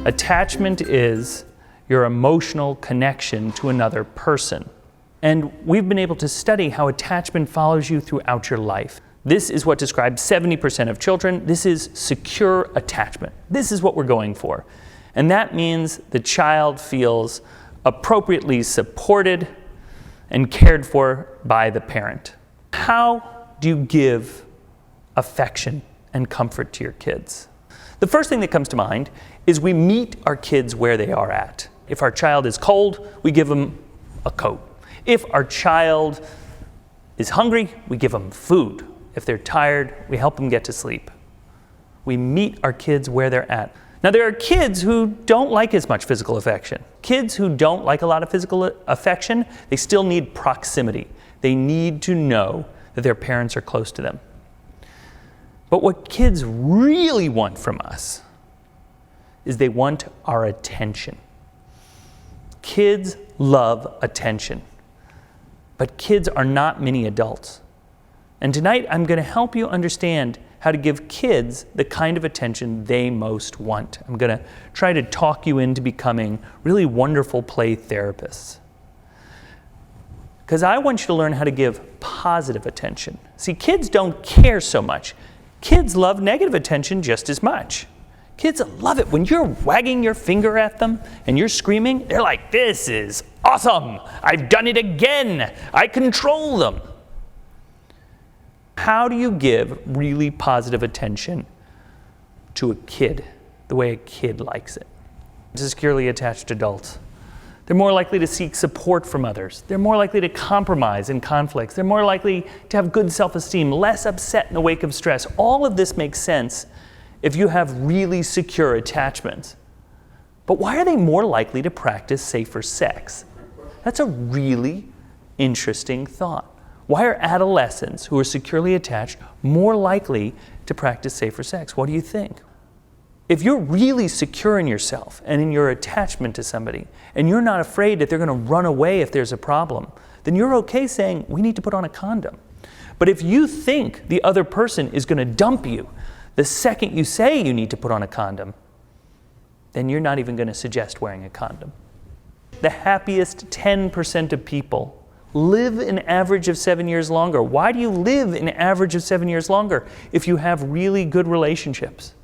Attachment is your emotional connection to another person. And we've been able to study how attachment follows you throughout your life. This is what describes 70% of children. This is secure attachment. This is what we're going for. And that means the child feels appropriately supported and cared for by the parent. How do you give affection and comfort to your kids? The first thing that comes to mind is we meet our kids where they are at. If our child is cold, we give them a coat. If our child is hungry, we give them food. If they're tired, we help them get to sleep. We meet our kids where they're at. Now, there are kids who don't like as much physical affection. Kids who don't like a lot of physical affection, they still need proximity. They need to know that their parents are close to them. But what kids really want from us is they want our attention. Kids love attention. But kids are not mini adults. And tonight I'm going to help you understand how to give kids the kind of attention they most want. I'm going to try to talk you into becoming really wonderful play therapists. Because I want you to learn how to give positive attention. See, kids don't care so much. Kids love negative attention just as much. Kids love it when you're wagging your finger at them and you're screaming. They're like, this is awesome. I've done it again. I control them. How do you give really positive attention to a kid the way a kid likes it? To securely attached adults. They're more likely to seek support from others. They're more likely to compromise in conflicts. They're more likely to have good self-esteem, less upset in the wake of stress. All of this makes sense if you have really secure attachments. But why are they more likely to practice safer sex? That's a really interesting thought. Why are adolescents who are securely attached more likely to practice safer sex? What do you think? If you're really secure in yourself and in your attachment to somebody, and you're not afraid that they're going to run away if there's a problem, then you're okay saying, we need to put on a condom. But if you think the other person is going to dump you the second you say you need to put on a condom, then you're not even going to suggest wearing a condom. The happiest 10% of people live an average of 7 years longer. Why do you live an average of 7 years longer if you have really good relationships?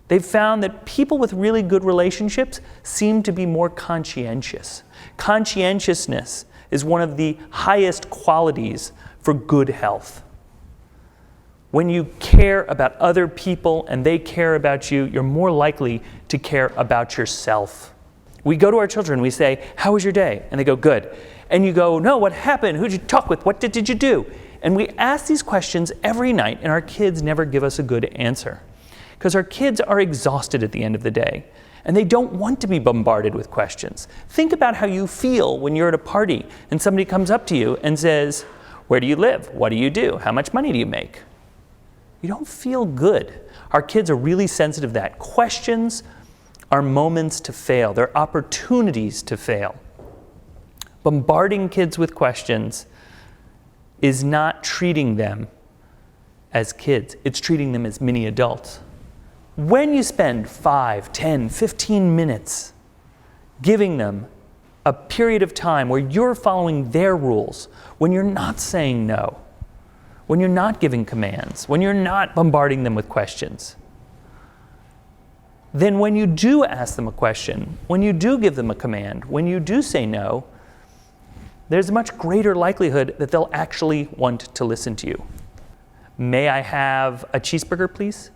They've found that people with really good relationships seem to be more conscientious. Conscientiousness is one of the highest qualities for good health. When you care about other people and they care about you, you're more likely to care about yourself. We go to our children, we say, how was your day? And they go, good. And you go, no, what happened? Who did you talk with? What did you do? And we ask these questions every night, and our kids never give us a good answer. Because our kids are exhausted at the end of the day, and they don't want to be bombarded with questions. Think about how you feel when you're at a party and somebody comes up to you and says, where do you live? What do you do? How much money do you make? You don't feel good. Our kids are really sensitive to that. Questions are moments to fail. They're opportunities to fail. Bombarding kids with questions is not treating them as kids. It's treating them as mini adults. When you spend 5, 10, 15 minutes giving them a period of time where you're following their rules, when you're not saying no, when you're not giving commands, when you're not bombarding them with questions, then when you do ask them a question, when you do give them a command, when you do say no, there's a much greater likelihood that they'll actually want to listen to you. May I have a cheeseburger, please?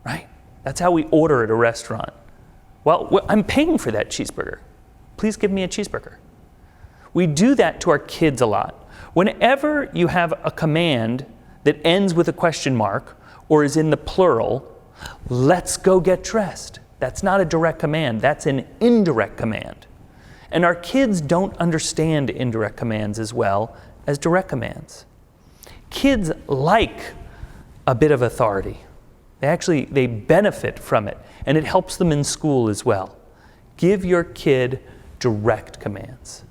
Right? That's how we order at a restaurant. Well, I'm paying for that cheeseburger. Please give me a cheeseburger. We do that to our kids a lot. Whenever you have a command that ends with a question mark or is in the plural, let's go get dressed. That's not a direct command. That's an indirect command. And our kids don't understand indirect commands as well as direct commands. Kids like a bit of authority. They benefit from it, and it helps them in school as well. Give your kid direct commands.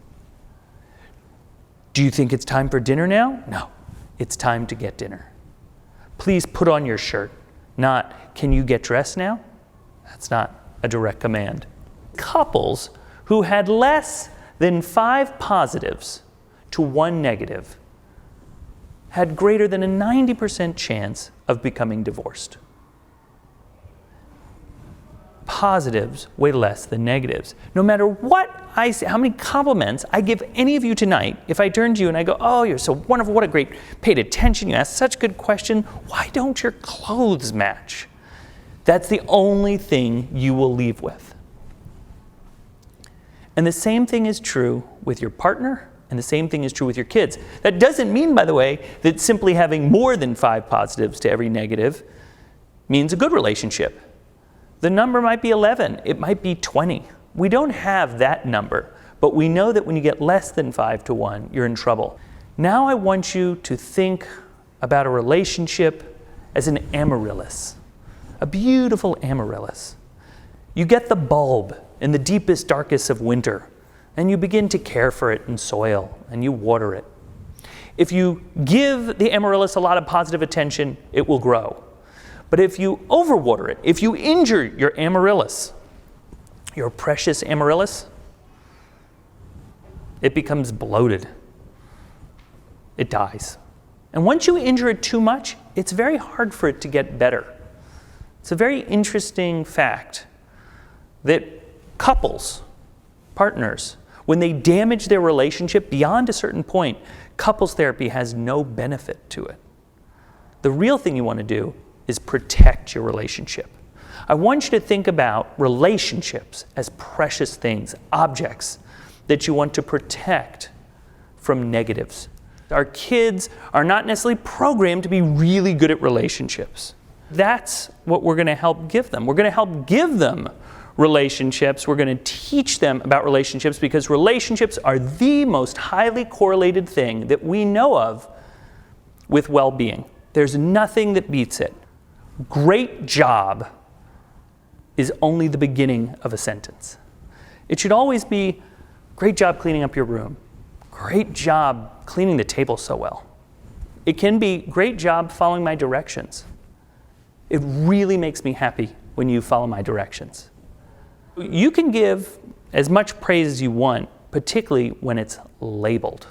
Do you think it's time for dinner now? No, it's time to get dinner. Please put on your shirt. Not, can you get dressed now? a direct command. Couples who had less than 5 positives to 1 negative had greater than a 90% chance of becoming divorced. Positives weigh less than negatives. No matter what I say, how many compliments I give any of you tonight, if I turn to you and I go, oh, you're so wonderful, what a great, paid attention, you asked such a good question, why don't your clothes match? That's the only thing you will leave with. And the same thing is true with your partner, and the same thing is true with your kids. That doesn't mean, by the way, that simply having more than 5 positives to every negative means a good relationship. The number might be 11, it might be 20. We don't have that number, but we know that when you get less than 5 to 1, you're in trouble. Now I want you to think about a relationship as an amaryllis, a beautiful amaryllis. You get the bulb in the deepest, darkest of winter, and you begin to care for it in soil, and you water it. If you give the amaryllis a lot of positive attention, it will grow. But if you overwater it, if you injure your amaryllis, your precious amaryllis, it becomes bloated. It dies. And once you injure it too much, it's very hard for it to get better. It's a very interesting fact that couples, partners, when they damage their relationship beyond a certain point, couples therapy has no benefit to it. The real thing you want to do is protect your relationship. I want you to think about relationships as precious things, objects that you want to protect from negatives. Our kids are not necessarily programmed to be really good at relationships. That's what we're going to help give them. We're going to help give them relationships. We're going to teach them about relationships because relationships are the most highly correlated thing that we know of with well-being. There's nothing that beats it. Great job is only the beginning of a sentence. It should always be, great job cleaning up your room. Great job cleaning the table so well. It can be, great job following my directions. It really makes me happy when you follow my directions. You can give as much praise as you want, particularly when it's labeled.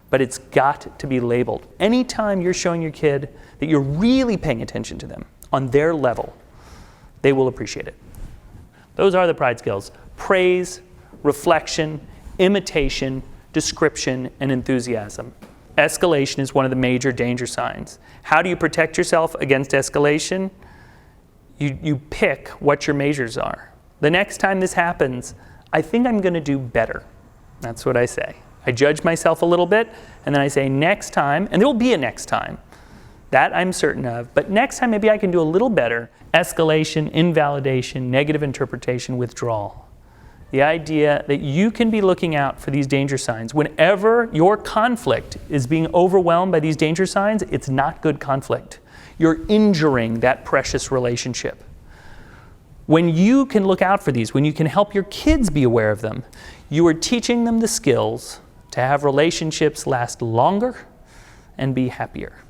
But it's got to be labeled. Anytime you're showing your kid that you're really paying attention to them on their level, they will appreciate it. Those are the pride skills: praise, reflection, imitation, description, and enthusiasm. Escalation is one of the major danger signs. How do you protect yourself against escalation? You pick what your measures are. The next time this happens, I think I'm going to do better. That's what I say. I judge myself a little bit, and then I say next time, and there will be a next time. That I'm certain of. But next time, maybe I can do a little better. Escalation, invalidation, negative interpretation, withdrawal. The idea that you can be looking out for these danger signs. Whenever your conflict is being overwhelmed by these danger signs, it's not good conflict. You're injuring that precious relationship. When you can look out for these, when you can help your kids be aware of them, you are teaching them the skills to have relationships last longer and be happier.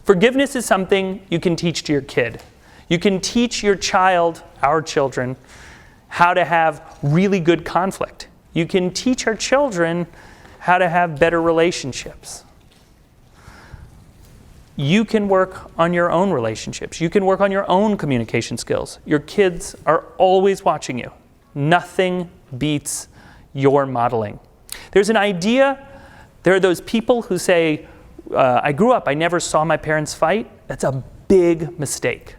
Forgiveness is something you can teach to your kid. You can teach your child, our children, how to have really good conflict. You can teach our children how to have better relationships. You can work on your own relationships. You can work on your own communication skills. Your kids are always watching you. Nothing beats your modeling. There's an idea, there are those people who say, I grew up, I never saw my parents fight. That's a big mistake.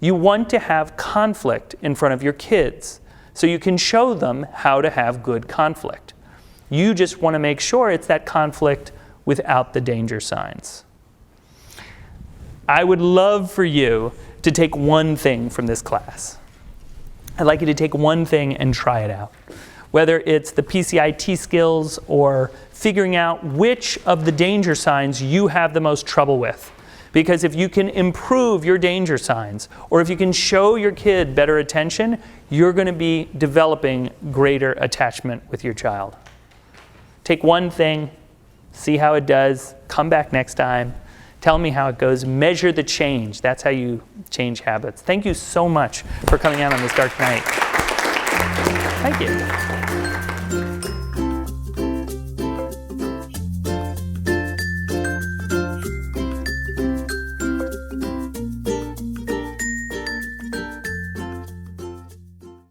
You want to have conflict in front of your kids so you can show them how to have good conflict. You just want to make sure it's that conflict without the danger signs. I would love for you to take one thing from this class. I'd like you to take one thing and try it out. Whether it's the PCIT skills or figuring out which of the danger signs you have the most trouble with. Because if you can improve your danger signs, or if you can show your kid better attention, you're going to be developing greater attachment with your child. Take one thing, see how it does, come back next time. Tell me how it goes. Measure the change. That's how you change habits. Thank you so much for coming out on this dark night. Thank you.